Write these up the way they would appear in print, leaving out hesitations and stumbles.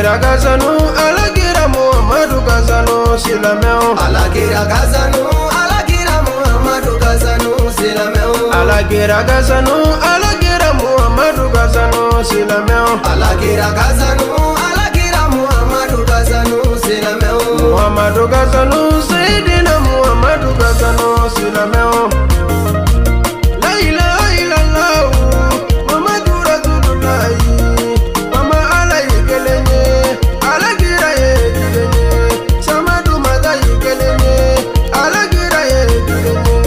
Alagira gazanu, alagira Muhammadu gazanu silameu. Alagira gazanu, alagira Muhammadu gazanu silameu. Alagira gazanu, alagira Muhammadu gazanu silameu. Alagira gazanu, alagira Muhammadu gazanu silameu. Muhammadu gazanu, Sayyidina Muhammadu gazanu silameu. La ilaha illallah, Muhammadu Rasulullah. Mama alai gelenye, alagira ye gelenye. Samadu madai gelenye, alagira ye gelenye.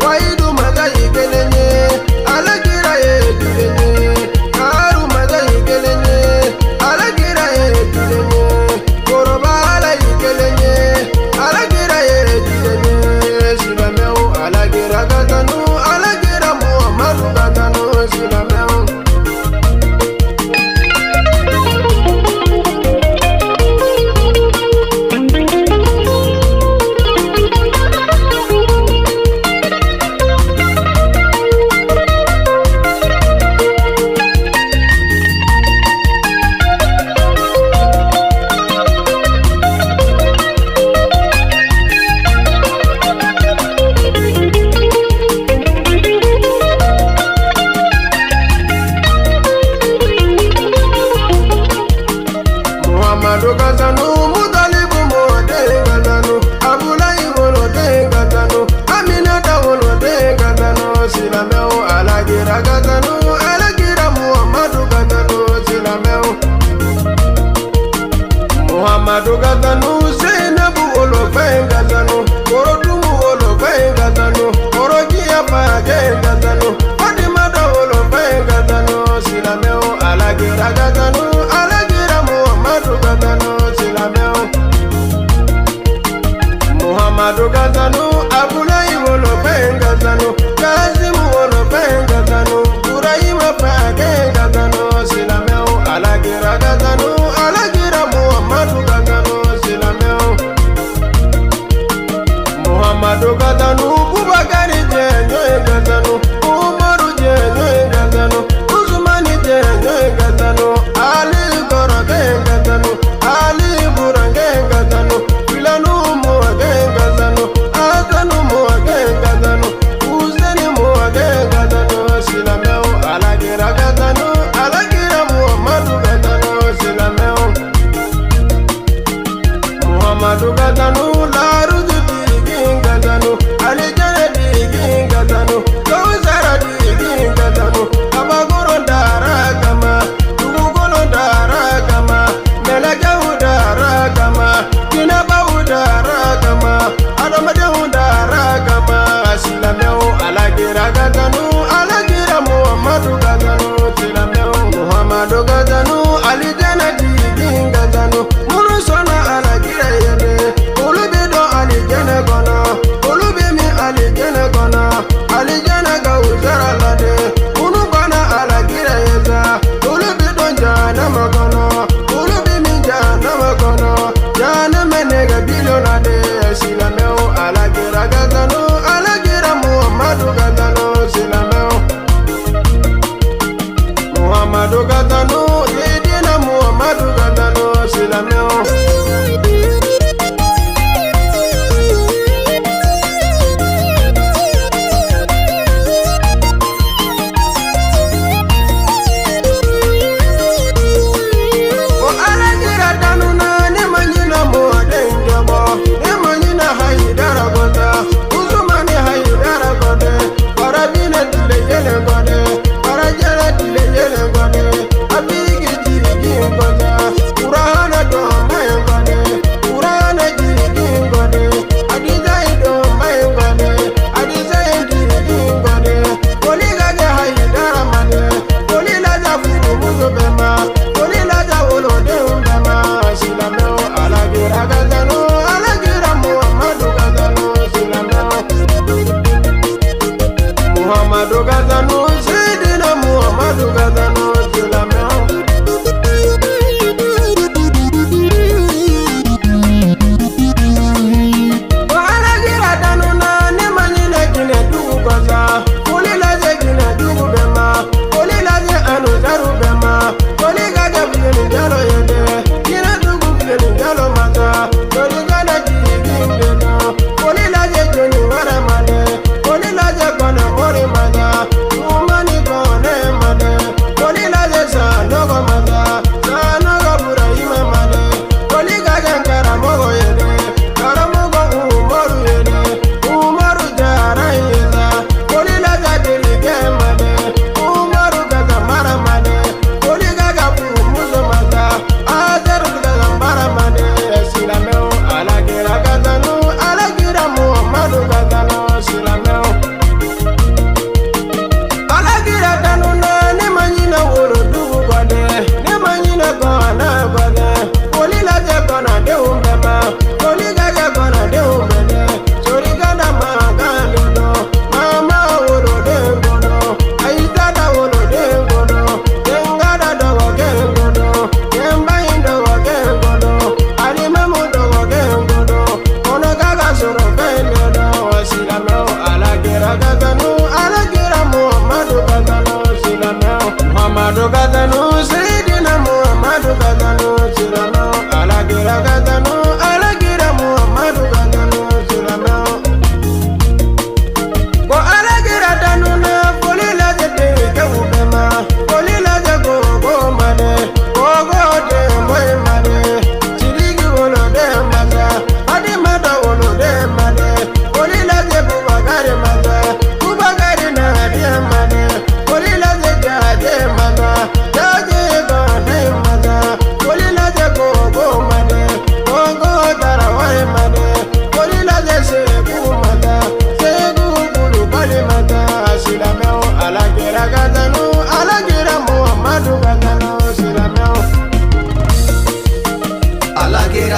Waidu madai gelenye, alagira ye gelenye. Karu madai gelenye, alagira ye gelenye. Koroba alai gelenye, alagira ye gelenye. Silameu, alagira gazanu, alagira Muhammadu gazanu silameu. Muhammadu gazanu, Mutalibu mote gazanu, Abulayi wolote gazanu, Aminata wolote gazanu silameu. Alagira gazanu, alagira Muhammadu gazanu silameu. Muhammadu gazanu, Zainabu wolofe gazanu, Korodumu wolofe gazanu, Korojiya fage gazanu, Fatimata wolofe gazanu silameu. Alagira gazanu, alagira Muhammadu gazanu silameu. Muhammadu gazanu, Abulayi wolofe gazanu, Kazimu wolofe gazanu, Ibrahima fage gazanu silameu. Alagira gazanu, alagira Muhammadu gazanu silameu. Muhammadu gazanu, Bubakari jenye gazanu, Umaru jenye gazanu, Usmani jenye gazanu, Ali Goroge gazanu, Ali Burange gazanu, Filanu Muage gazanu,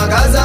alagira gazanu